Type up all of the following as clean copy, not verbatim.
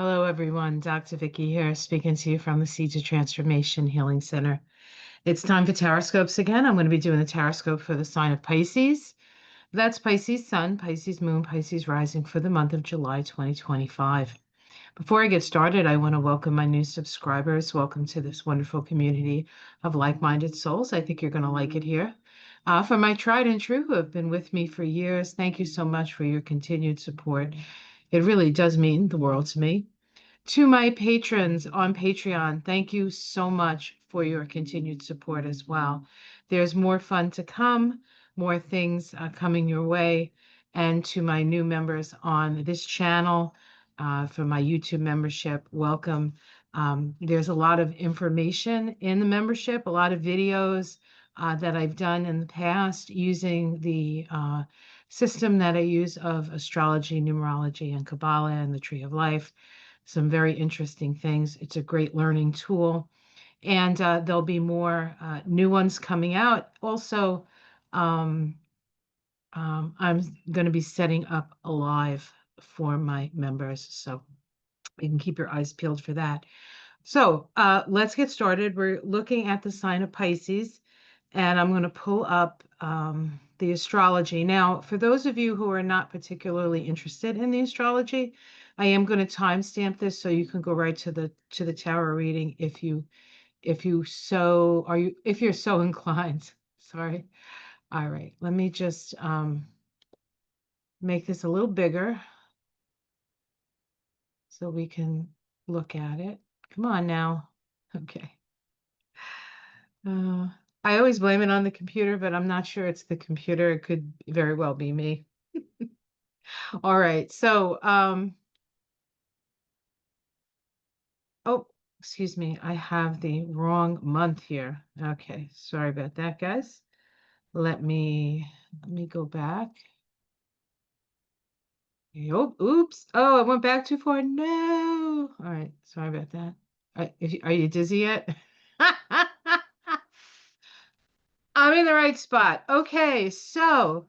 Hello, everyone. Dr. Vicky here, speaking to you from the Seeds of Transformation Healing Center. It's time for Taroscopes again. I'm going to be doing the Taroscope for the sign of Pisces. That's Pisces Sun, Pisces Moon, Pisces Rising for the month of July 2025. Before I get started, I want to welcome my new subscribers. Welcome to this wonderful community of like-minded souls. I think you're going to like it here. For my tried and true who have been with me for years, thank you so much for your continued support. It really does mean the world to me. To my patrons on Patreon, thank you so much for your continued support as well. There's more fun to come, more things coming your way. And to my new members on this channel, for my YouTube membership, welcome. There's a lot of information in the membership, a lot of videos that I've done in the past using the system that I use of astrology, numerology, and Kabbalah and the Tree of Life. Some very interesting things. It's a great learning tool. And there'll be more new ones coming out. Also, um, I'm going to be setting up a live for my members. So you can keep your eyes peeled for that. So let's get started. We're looking at the sign of Pisces, and I'm going to pull up the astrology. Now, for those of you who are not particularly interested in the astrology, I am going to timestamp this so you can go right to the tarot reading if you're so inclined. Sorry. All right. Let me just make this a little bigger so we can look at it. Come on now. Okay. Uh, I always blame it on the computer, but I'm not sure it's the computer. It could very well be me. All right. So, oh, excuse me. I have the wrong month here. Okay. Sorry about that, guys. Let me go back. Oh, oops. Oh, I went back too far. No. All right. Sorry about that. Are you dizzy yet? I'm in the right spot. Okay. So,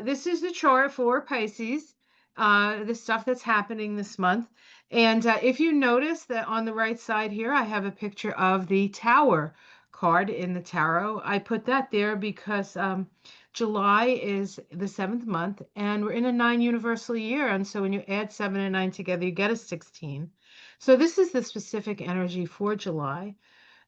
this is the chart for Pisces, the stuff that's happening this month. And if you notice that on the right side here, I have a picture of the Tower card in the tarot. I put that there because July is the 7th month, and we're in a 9 universal year. And so when you add 7 and 9 together, you get a 16. So this is the specific energy for July.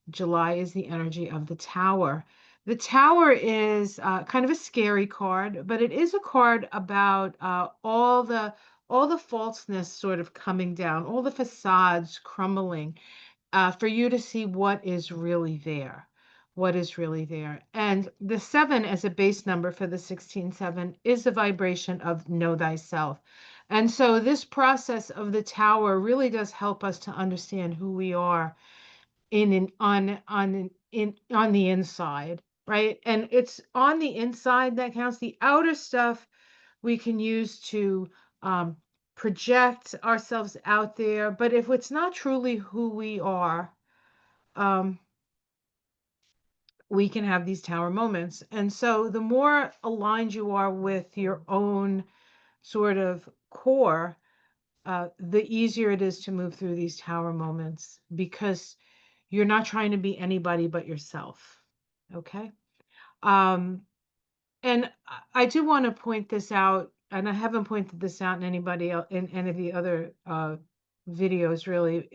July is the energy of the Tower. The Tower is kind of a scary card, but it is a card about all the falseness sort of coming down, all the facades crumbling, for you to see what is really there. What is really there. And the 7 as a base number for the 16-7 is the vibration of know thyself. And so this process of the Tower really does help us to understand who we are on the inside, right? And it's on the inside that counts. The outer stuff we can use to project ourselves out there, but if it's not truly who we are, um, we can have these tower moments. And so the more aligned you are with your own sort of core, the easier it is to move through these tower moments because you're not trying to be anybody but yourself. Okay. Um, and I do want to point this out, and I haven't pointed this out in anybody else in any of the other videos really,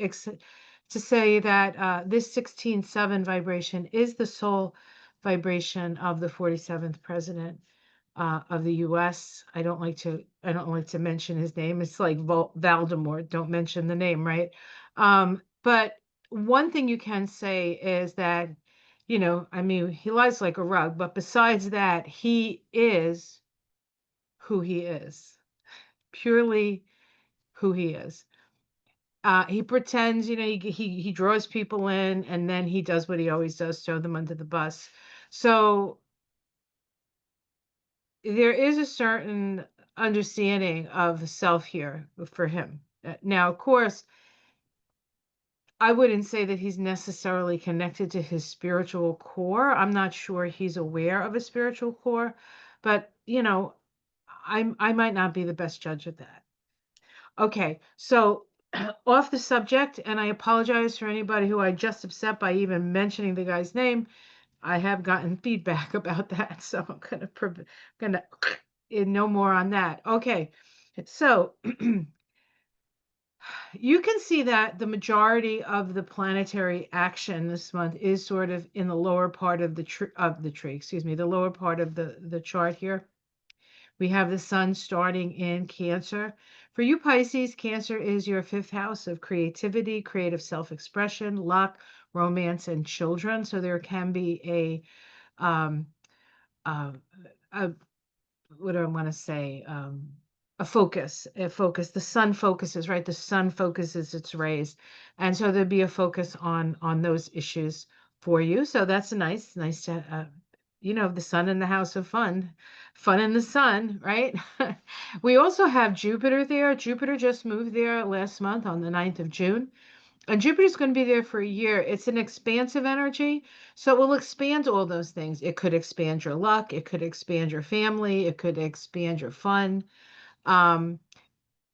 to say that this 16-7 vibration is the soul vibration of the 47th president of the US. I don't like to mention his name. It's like Voldemort. Don't mention the name, right? But one thing you can say is that, I mean, he lies like a rug, but besides that, he is who he is, purely who he is. He pretends, he draws people in, and then he does what he always does, throw them under the bus. So there is a certain understanding of self here for him. Now, of course, I wouldn't say that he's necessarily connected to his spiritual core. I'm not sure he's aware of a spiritual core, but I might not be the best judge of that. Okay, so off the subject, and I apologize for anybody who I just upset by even mentioning the guy's name. I have gotten feedback about that, so I'm gonna no more on that. Okay, so you can see that the majority of the planetary action this month is sort of in the lower part of the tree, excuse me, the lower part of the chart here. We have the sun starting in Cancer. For you Pisces, Cancer is your fifth house of creativity, creative self-expression, luck, romance, and children. So there can be um, uh, a what do I want to say? A focus, a focus. The sun focuses, right? The sun focuses its rays, and so there'd be a focus on those issues for you. So that's nice to, the sun in the house of fun, fun in the sun, right? We also have Jupiter there. Jupiter just moved there last month on the 9th of June. And Jupiter's going to be there for a year. It's an expansive energy, so it will expand all those things. It could expand your luck, it could expand your family, it could expand your fun. Um,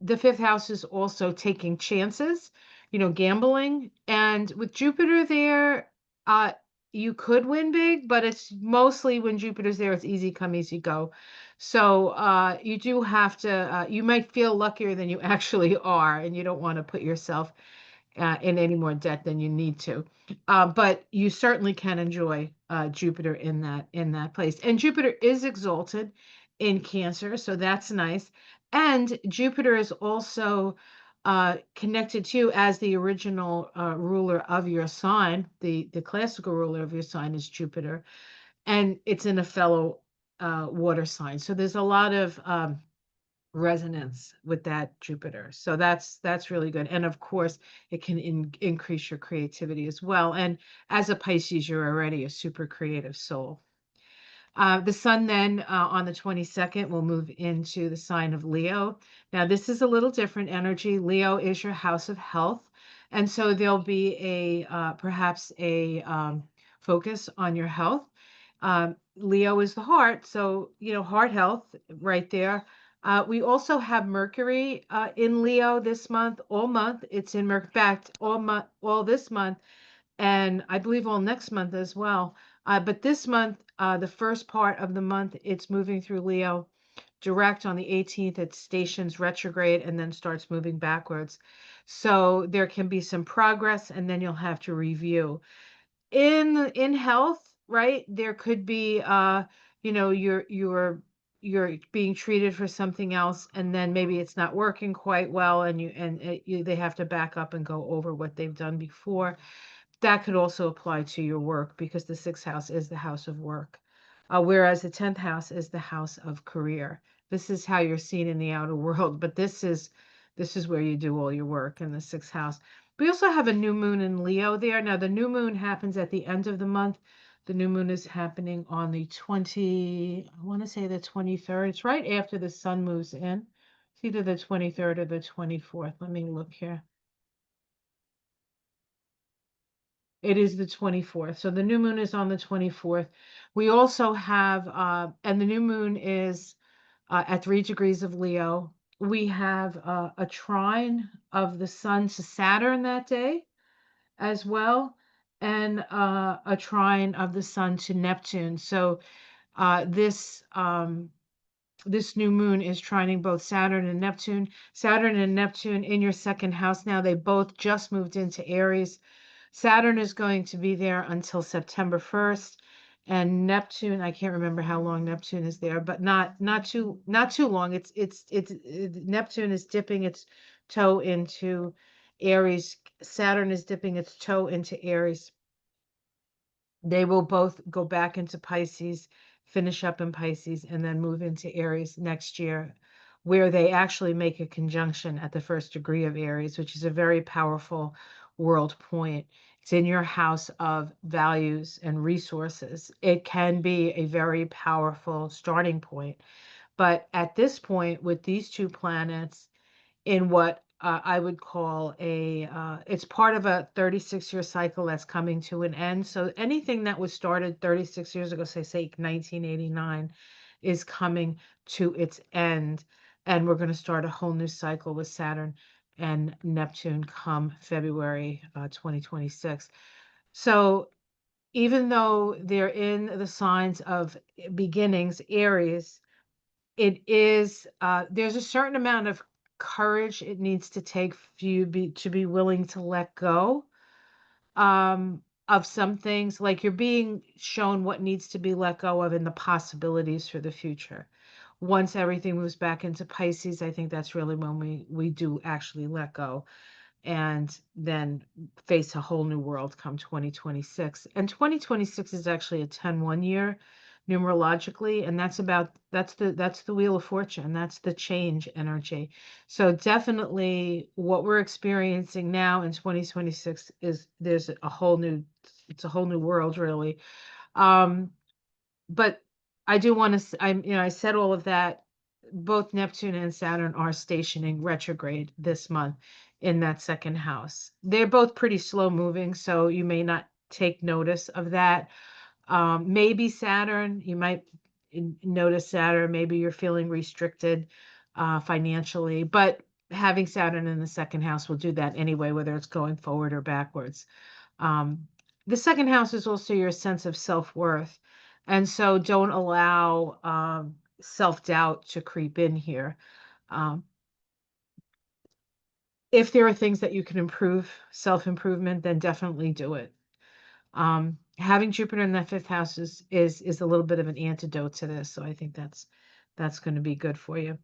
the fifth house is also taking chances, gambling. And with Jupiter there, uh, you could win big, but it's mostly when Jupiter's there, it's easy come, easy go. So you do have to, you might feel luckier than you actually are, and you don't want to put yourself in any more debt than you need to. But you certainly can enjoy Jupiter in that place. And Jupiter is exalted in Cancer, so that's nice. And Jupiter is also connected to as the original ruler of your sign. The classical ruler of your sign is Jupiter, and it's in a fellow water sign. So there's a lot of resonance with that Jupiter. So that's really good. And of course, it can increase your creativity as well. And as a Pisces, you're already a super creative soul. The sun then on the 22nd will move into the sign of Leo. Now, this is a little different energy. Leo is your house of health. And so there'll be perhaps a focus on your health. Leo is the heart. So, heart health right there. We also have Mercury in Leo this month, all month. It's in Mercury. In fact, all this month, and I believe all next month as well. But this month, the first part of the month, it's moving through Leo direct on the 18th. It stations retrograde and then starts moving backwards. So there can be some progress, and then you'll have to review. In health, right? There could be, you're being treated for something else, and then maybe it's not working quite well, and they have to back up and go over what they've done before. That could also apply to your work because the sixth house is the house of work, whereas the 10th house is the house of career. This is how you're seen in the outer world, but this is where you do all your work in the sixth house. We also have a new moon in Leo there. Now, the new moon happens at the end of the month. The new moon is happening on the I want to say the 23rd. It's right after the sun moves in. It's either the 23rd or the 24th. Let me look here. It is the 24th. So the new moon is on the 24th. We also have, and the new moon is at 3 degrees of Leo. We have a trine of the sun to Saturn that day as well, and a trine of the sun to Neptune. So this new moon is trining both Saturn and Neptune. Saturn and Neptune in your second house now. They both just moved into Aries. Saturn is going to be there until September 1st, and Neptune, I can't remember how long Neptune is there, but not too long. Neptune is dipping its toe into Aries. Saturn is dipping its toe into Aries. They will both go back into Pisces, finish up in Pisces, and then move into Aries next year, where they actually make a conjunction at the first degree of Aries, which is a very powerful world point. It's in your house of values and resources. It can be a very powerful starting point. But at this point, with these two planets, in what I would call it's part of a 36-year cycle that's coming to an end. So anything that was started 36 years ago, say 1989, is coming to its end. And we're going to start a whole new cycle with Saturn and Neptune come February 2026. So even though they're in the signs of beginnings, Aries, it is there's a certain amount of courage it needs to take for you to be willing to let go of some things. Like you're being shown what needs to be let go of and the possibilities for the future. Once everything moves back into Pisces, I think that's really when we do actually let go and then face a whole new world come 2026. And 2026 is actually a 10-1 year numerologically, and that's the wheel of fortune. That's the change energy. So definitely what we're experiencing now in 2026 is there's a whole new it's a whole new world really. Um but I do want to, I said all of that. Both Neptune and Saturn are stationing retrograde this month in that second house. They're both pretty slow moving, so you may not take notice of that. Maybe Saturn, you might notice Saturn, maybe you're feeling restricted financially, but having Saturn in the second house will do that anyway, whether it's going forward or backwards. Um, the second house is also your sense of self-worth. And so don't allow self-doubt to creep in here. Um, if there are things that you can improve, self-improvement, then definitely do it. Having Jupiter in that fifth house is a little bit of an antidote to this. So I think that's going to be good for you.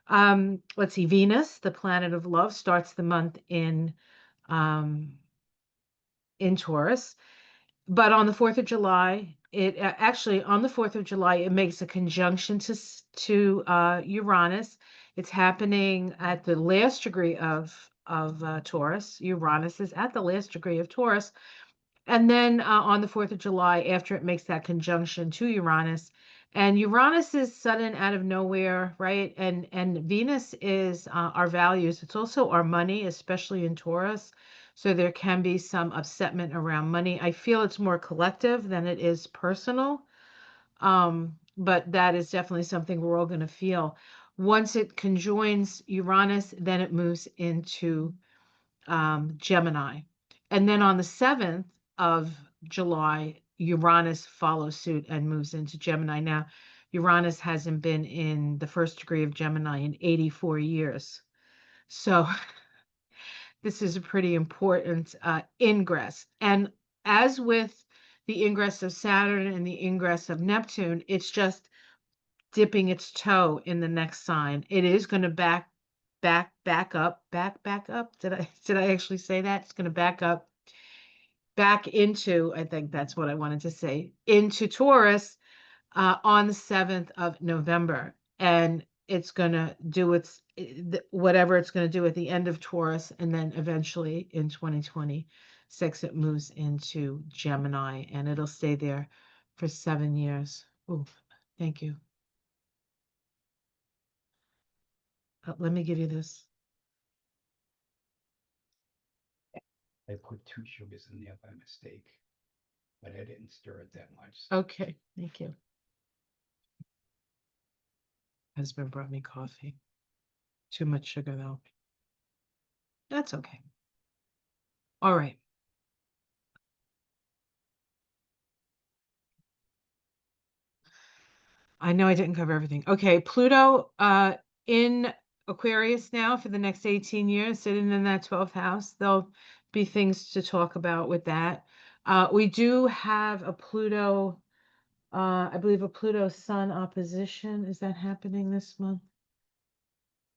Let's see, Venus, the planet of love, starts the month um, in Taurus. But on the 4th of July, it actually on the 4th of July, it makes a conjunction to Uranus. It's happening at the last degree of Taurus. Uranus is at the last degree of Taurus. And then on the 4th of July, after it makes that conjunction to Uranus, and Uranus is sudden out of nowhere, right? And Venus is our values. It's also our money, especially in Taurus. So there can be some upsetment around money. I feel it's more collective than it is personal. But that is definitely something we're all going to feel. Once it conjoins Uranus, then it moves into Gemini. And then on the 7th of July, Uranus follows suit and moves into Gemini. Now, Uranus hasn't been in the first degree of Gemini in 84 years. So this is a pretty important ingress. And as with the ingress of Saturn and the ingress of Neptune, it's just dipping its toe in the next sign. It is going to back up. Did I actually say that? It's going to back up back into, I think that's what I wanted to say, into Taurus on the 7th of November. And it's going to do whatever it's going to do at the end of Taurus. And then eventually in 2026, it moves into Gemini and it'll stay there for 7 years. Oh, thank you. Let me give you this. I put 2 sugars in there by mistake, but I didn't stir it that much. Okay, thank you. Husband brought me coffee. Too much sugar, though. That's okay. All right. I know I didn't cover everything. Okay, Pluto in Aquarius now for the next 18 years, sitting in that 12th house. There'll be things to talk about with that. We do have a Pluto, I believe a Pluto Sun opposition. Is that happening this month?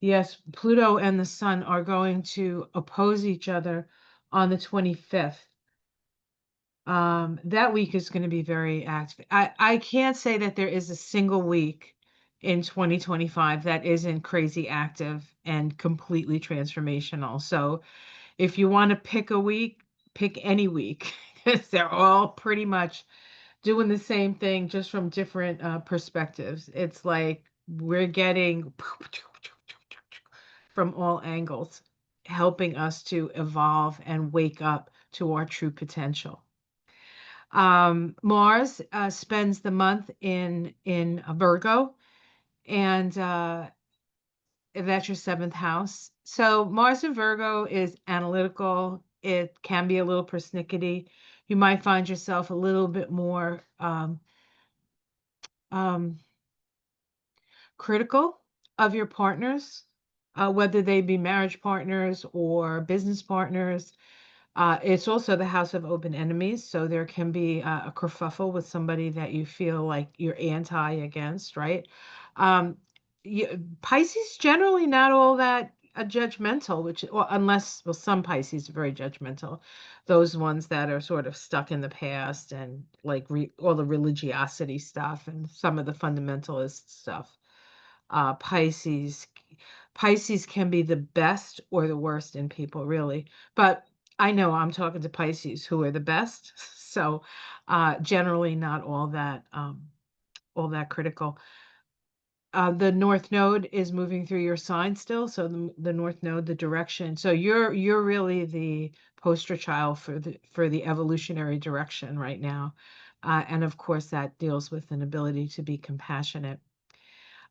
Yes, Pluto and the Sun are going to oppose each other on the 25th. That week is going to be very active. I can't say that there is a single week in 2025 that isn't crazy active and completely transformational. So if you want to pick a week, pick any week because they're all pretty much doing the same thing just from different perspectives. It's like we're getting from all angles, helping us to evolve and wake up to our true potential. Mars spends the month in Virgo, and That's your seventh house. So Mars in Virgo is analytical. It can be a little persnickety. You might find yourself a little bit more um, critical of your partners, whether they be marriage partners or business partners. It's also the house of open enemies, so there can be a kerfuffle with somebody that you feel like you're anti against, right? Um, Pisces generally not all that judgmental, which, or unless, well, some Pisces are very judgmental. Those ones that are sort of stuck in the past and like all the religiosity stuff and some of the fundamentalist stuff. uh, Pisces Pisces can be the best or the worst in people, really. But I know I'm talking to Pisces who are the best, so generally not all that critical. The North Node is moving through your sign still, so the North Node, the direction. So you're really the poster child for the evolutionary direction right now, and of course that deals with an ability to be compassionate.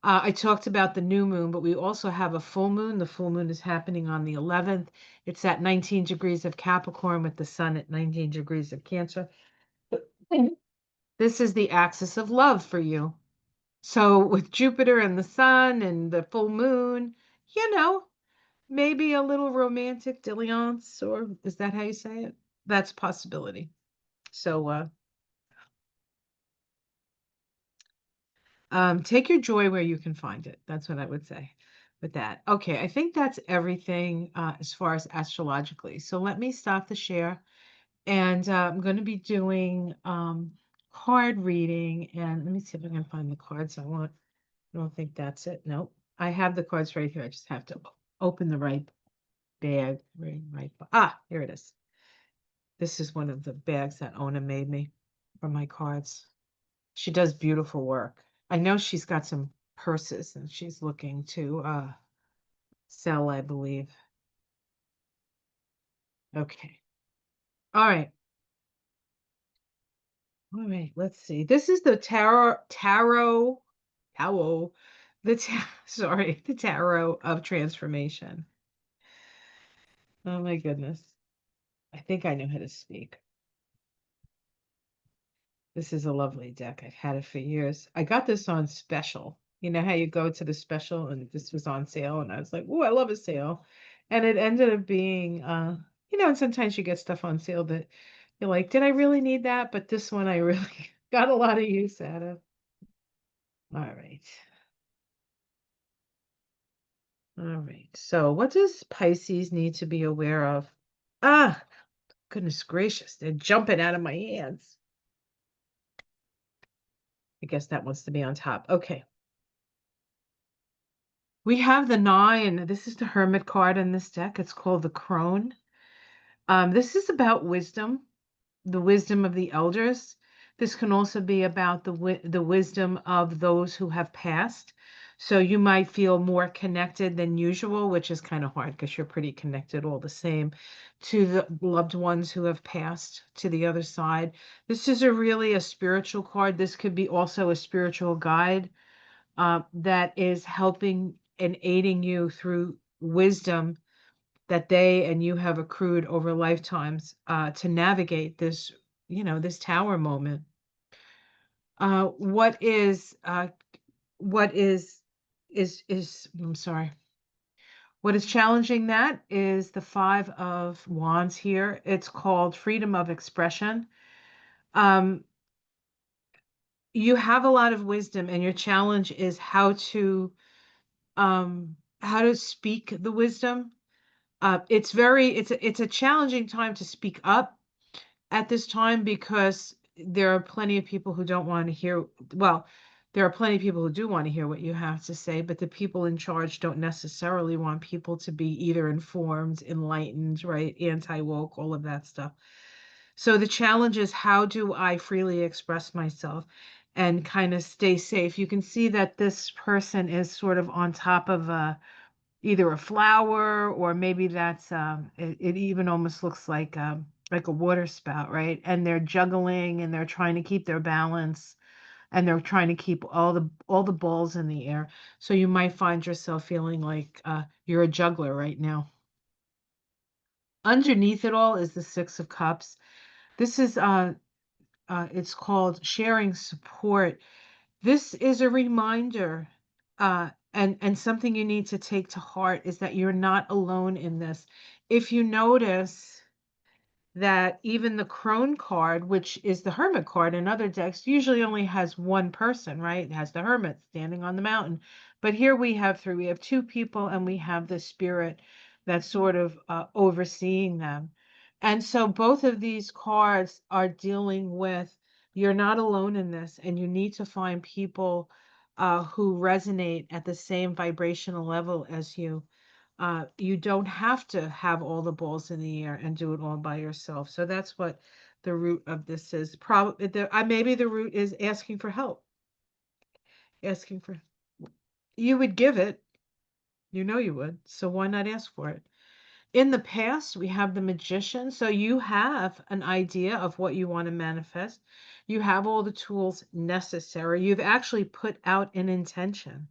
I talked about the new moon, but we also have a full moon. The full moon is happening on the 11th. It's at 19 degrees of Capricorn with the sun at 19 degrees of Cancer. This is the axis of love for you. So with Jupiter and the sun and the full moon, you know, maybe a little romantic dalliance, or is that how you say it? That's a possibility. So take your joy where you can find it. That's what I would say with that. Okay, I think that's everything as far as astrologically. So let me stop the share, and I'm going to be doing card reading. And let me see if I can find the cards I want. I don't think that's it. Nope. I have the cards right here. I just have to open the right bag. Here it is. This is one of the bags that Ona made me for my cards. She does beautiful work. I know she's got some purses and she's looking to sell, I believe. Okay. All right. All right. Let's see. This is the tarot, sorry, the tarot of transformation. Oh my goodness. I think I know how to speak. This is a lovely deck. I've had it for years. I got this on special. You know how you go to the special and this was on sale and I was like, "Oh, I love a sale." And it ended up being and sometimes you get stuff on sale that you're like, "Did I really need that?" But this one I really got a lot of use out of. All right. All right. So, what does Pisces need to be aware of? Ah, goodness gracious, they're jumping out of my hands. I guess that wants to be on top. Okay. We have the nine. This is the Hermit card in this deck. It's called the Crone. This is about wisdom, the wisdom of the elders. This can also be about the wisdom of those who have passed. So you might feel more connected than usual, which is kind of hard because you're pretty connected all the same to the loved ones who have passed to the other side. This is really a spiritual card. This could be also a spiritual guide that is helping and aiding you through wisdom that they and you have accrued over lifetimes to navigate this, this tower moment. Uh, what is uh, what is I'm sorry. What is challenging that is the Five of Wands here. It's called freedom of expression. Um, you have a lot of wisdom, and your challenge is how to speak the wisdom. It's a challenging time to speak up at this time because there are plenty of people who don't want to hear. Well, there are plenty of people who do want to hear what you have to say, but the people in charge don't necessarily want people to be either informed, enlightened, right, anti-woke, all of that stuff. So the challenge is, how do I freely express myself and kind of stay safe? You can see that this person is sort of on top of either a flower, or maybe that's it even almost looks like a water spout, right? And they're juggling and they're trying to keep their balance. and they're trying to keep all the balls in the air. So you might find yourself feeling like you're a juggler right now. Underneath it all is the Six of Cups. This is it's called sharing support. This is a reminder, and something you need to take to heart is that you're not alone in this. If you notice that even the crone card, which is the hermit card in other decks, usually only has one person, right? It has the hermit standing on the mountain. But here we have three. We have two people, and we have the spirit that's sort of overseeing them. And so both of these cards are dealing with you're not alone in this, and you need to find people who resonate at the same vibrational level as you. You don't have to have all the balls in the air and do it all by yourself. So that's what the root of this is. Probably maybe the root is asking for help. Asking for you would give it. You know you would. So why not ask for it? In the past, we have the magician. So you have an idea of what you want to manifest. You have all the tools necessary. You've actually put out an intention.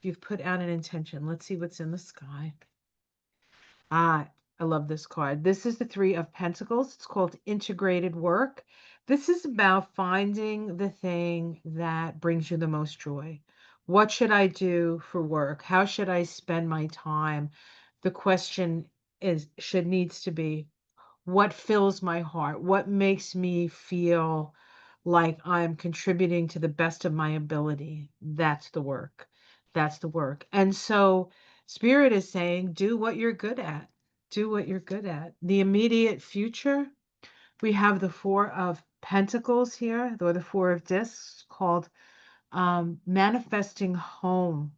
You've put out an intention. Let's see what's in the sky. Ah, I love this card. This is the Three of Pentacles. It's called Integrated Work. This is about finding the thing that brings you the most joy. What should I do for work? How should I spend my time? The question needs to be, what fills my heart? What makes me feel like I'm contributing to the best of my ability? That's the work. That's the work. And so Spirit is saying, do what you're good at. Do what you're good at. The immediate future, we have the Four of Pentacles here, or the Four of Discs, called manifesting home.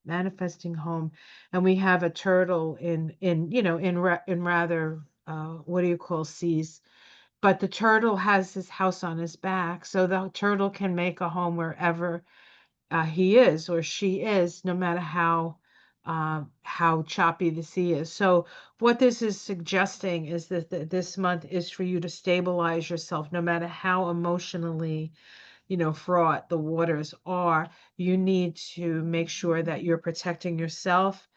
Manifesting home. And we have a turtle in rather what do you call seas, but the turtle has his house on his back, so the turtle can make a home wherever he is or she is, no matter how choppy the sea is. So what this is suggesting is that this month is for you to stabilize yourself, no matter how emotionally fraught the waters are. You need to make sure that you're protecting yourself,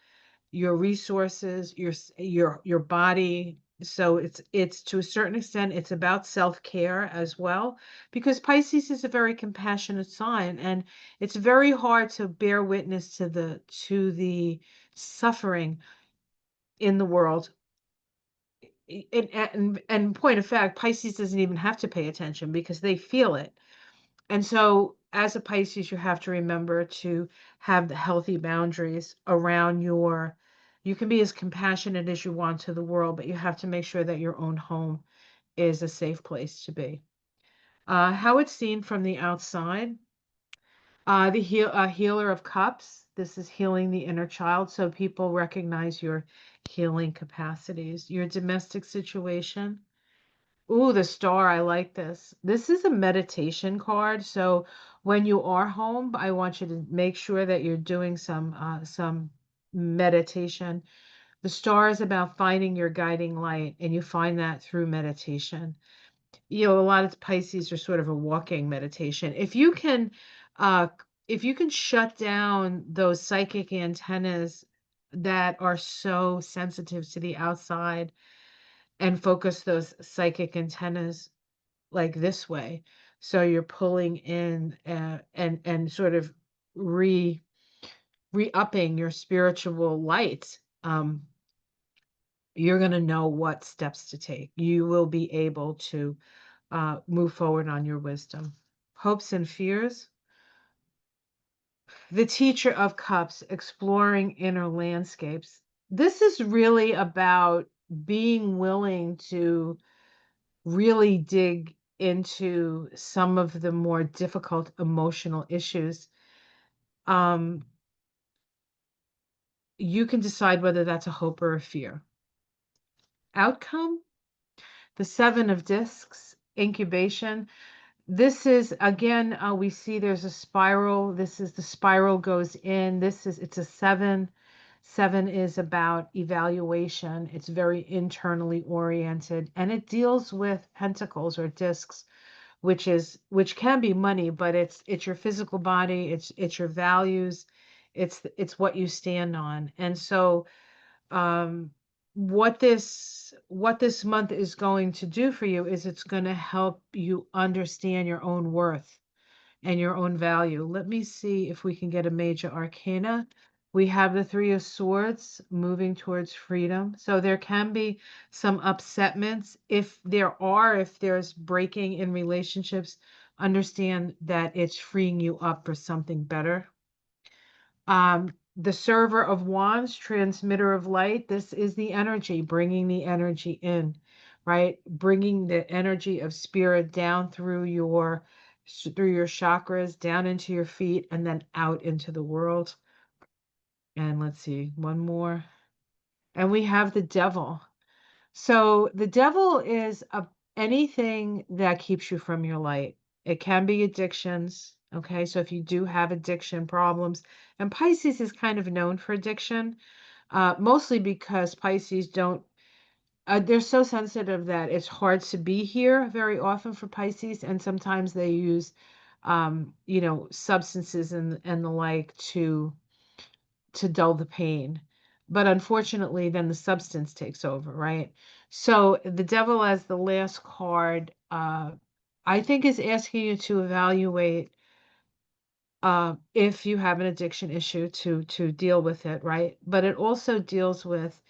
your resources, your body. So it's to a certain extent it's about self-care as well, because Pisces is a very compassionate sign, and it's very hard to bear witness to the suffering in the world. And point of fact, Pisces doesn't even have to pay attention because they feel it. And so, as a Pisces, you have to remember to have the healthy boundaries around you can be as compassionate as you want to the world, but you have to make sure that your own home is a safe place to be. How it's seen from the outside, the healer of cups. This is healing the inner child. So people recognize your healing capacities, your domestic situation. Ooh, the star, I like this. This is a meditation card. So when you are home, I want you to make sure that you're doing some meditation. The star is about finding your guiding light, and you find that through meditation. A lot of Pisces are sort of a walking meditation. Uh, if you can shut down those psychic antennas that are so sensitive to the outside and focus those psychic antennas like this way. So you're pulling in and sort of re-upping your spiritual light. You're going to know what steps to take. You will be able to move forward on your wisdom. Hopes and fears. The Teacher of Cups, exploring inner landscapes. This is really about being willing to really dig into some of the more difficult emotional issues. Um, you can decide whether that's a hope or a fear. Outcome, the Seven of Discs, incubation. This is, again, we see there's a spiral. This is the spiral goes in. It's a seven. Seven is about evaluation. It's very internally oriented, and it deals with pentacles or discs, which can be money, but it's your physical body, it's your values, it's what you stand on. And so um what this month is going to do for you is it's going to help you understand your own worth and your own value. Let me see if we can get a major arcana. We have the Three of Swords moving towards freedom. So there can be some upsetments. If there's breaking in relationships, understand that it's freeing you up for something better. The Server of Wands, transmitter of light. This is the energy, bringing the energy in, right? Bringing the energy of spirit down through your chakras, down into your feet, and then out into the world. And let's see, one more. And we have the Devil. So the devil is anything that keeps you from your light. It can be addictions. Okay. So if you do have addiction problems, and Pisces is kind of known for addiction, mostly because Pisces don't, they're so sensitive that it's hard to be here very often for Pisces. And sometimes they use, substances and the like to dull the pain. But unfortunately, then the substance takes over, right? So the devil as the last card, I think is asking you to evaluate if you have an addiction issue to deal with it, right? But it also deals with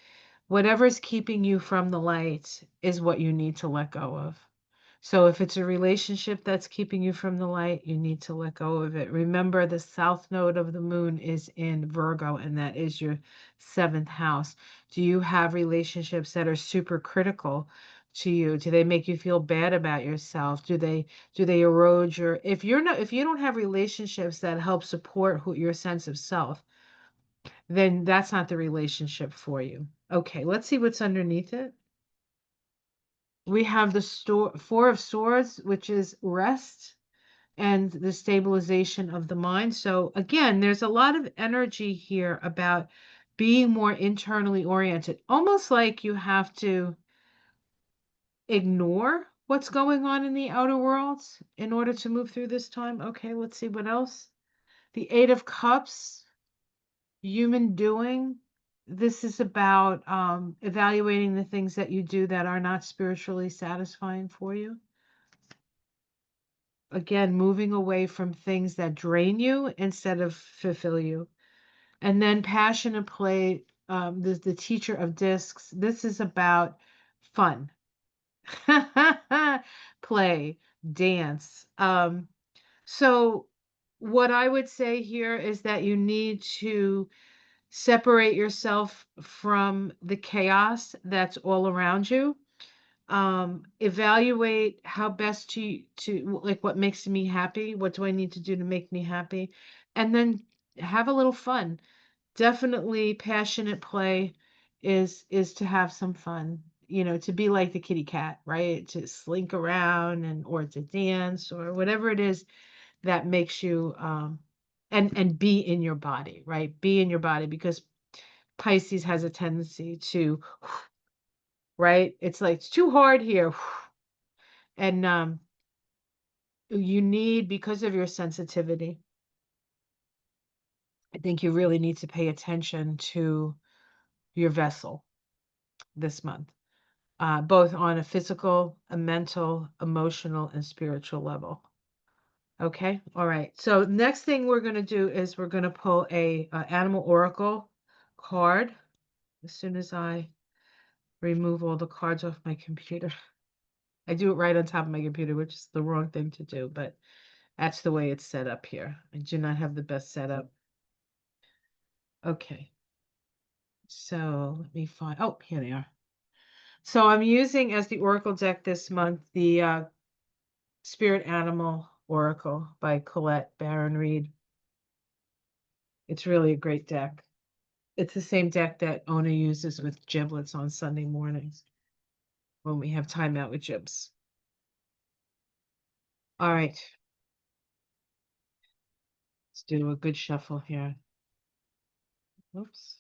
whatever's keeping you from the light is what you need to let go of. So if it's a relationship that's keeping you from the light, you need to let go of it. Remember, the south node of the moon is in Virgo, and that is your seventh house. Do you have relationships that are super critical to you? Do they make you feel bad about yourself? Do they erode if you don't have relationships that help support your sense of self, then that's not the relationship for you. Okay, let's see what's underneath it. We have the Four of Swords, which is rest and the stabilization of the mind. So again, there's a lot of energy here about being more internally oriented, almost like you have to ignore what's going on in the outer worlds in order to move through this time. Okay, let's see what else. The Eight of Cups, human doing. This is about evaluating the things that you do that are not spiritually satisfying for you. Again, moving away from things that drain you instead of fulfill you. And then passion and play, the teacher of discs. This is about fun, play, dance. So what I would say here is that you need to separate yourself from the chaos that's all around you. Evaluate how best to like what makes me happy, what do I need to do to make me happy, and then have a little fun. Definitely passionate play is to have some fun, to be like the kitty cat, right? To slink around or to dance or whatever it is that makes you and be in your body, right? Be in your body, because Pisces has a tendency to, right? It's like it's too hard here. And you need, because of your sensitivity, I think you really need to pay attention to your vessel this month, both on a physical, a mental, emotional, and spiritual level. Okay. All right. So next thing we're going to do is we're going to pull a animal oracle card as soon as I remove all the cards off my computer. I do it right on top of my computer, which is the wrong thing to do, but that's the way it's set up here. I do not have the best setup. Okay. So let me find, oh, here they are. So I'm using as the oracle deck this month, the Spirit Animal Oracle by Colette Baron Reed. It's really a great deck. It's the same deck that Ona uses with giblets on Sunday mornings when we have time out with Jibs. All right. Let's do a good shuffle here. Oops.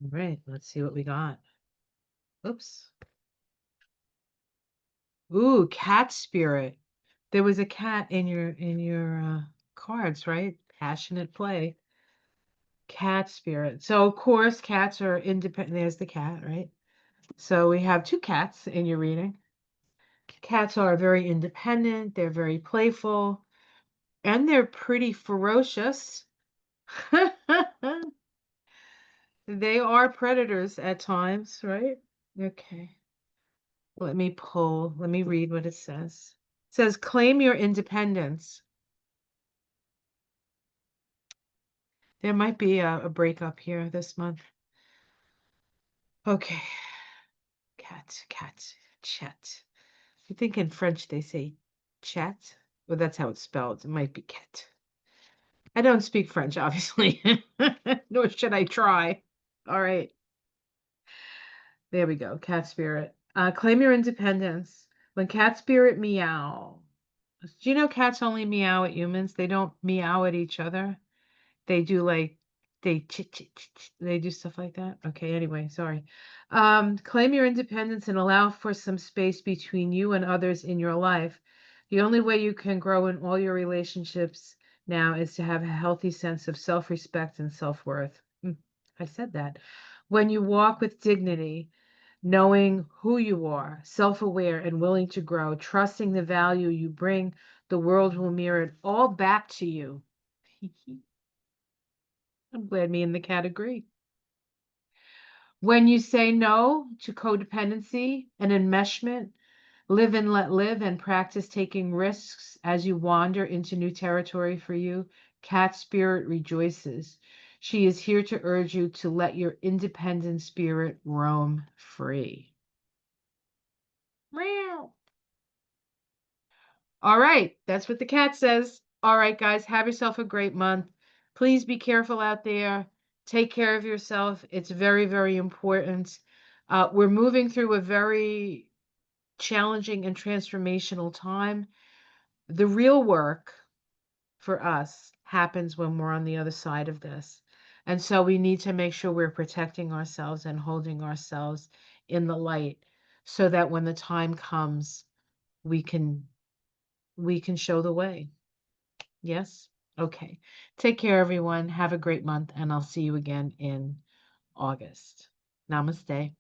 All right, let's see what we got. Oops. Ooh, cat spirit. There was a cat in your cards, right? Passionate play. Cat spirit. So of course cats are independent. There's the cat, right? So we have two cats in your reading. Cats are very independent, they're very playful, and they're pretty ferocious. They are predators at times, right? Okay. Let me read what it says. It says, claim your independence. There might be a breakup here this month. Okay. Cat, chat. I think in French they say chat. Well, that's how it's spelled. It might be cat. I don't speak French, obviously, nor should I try. All right. There we go. Cat spirit. Claim your independence. When cat spirit meow. Do you know cats only meow at humans? They don't meow at each other. They do like they chit chit chit, chit. They do stuff like that. Okay, anyway, sorry. Claim your independence and allow for some space between you and others in your life. The only way you can grow in all your relationships now is to have a healthy sense of self-respect and self-worth. I said that. When you walk with dignity, knowing who you are, self-aware and willing to grow, trusting the value you bring, the world will mirror it all back to you. I'm glad me and the cat agree. When you say no to codependency and enmeshment, live and let live and practice taking risks as you wander into new territory for you, cat spirit rejoices. She is here to urge you to let your independent spirit roam free. Meow. All right, that's what the cat says. All right, guys, have yourself a great month. Please be careful out there. Take care of yourself. It's very, very important. We're moving through a very challenging and transformational time. The real work for us happens when we're on the other side of this. And so we need to make sure we're protecting ourselves and holding ourselves in the light so that when the time comes, we can show the way. Yes? Okay. Take care, everyone. Have a great month, and I'll see you again in August. Namaste.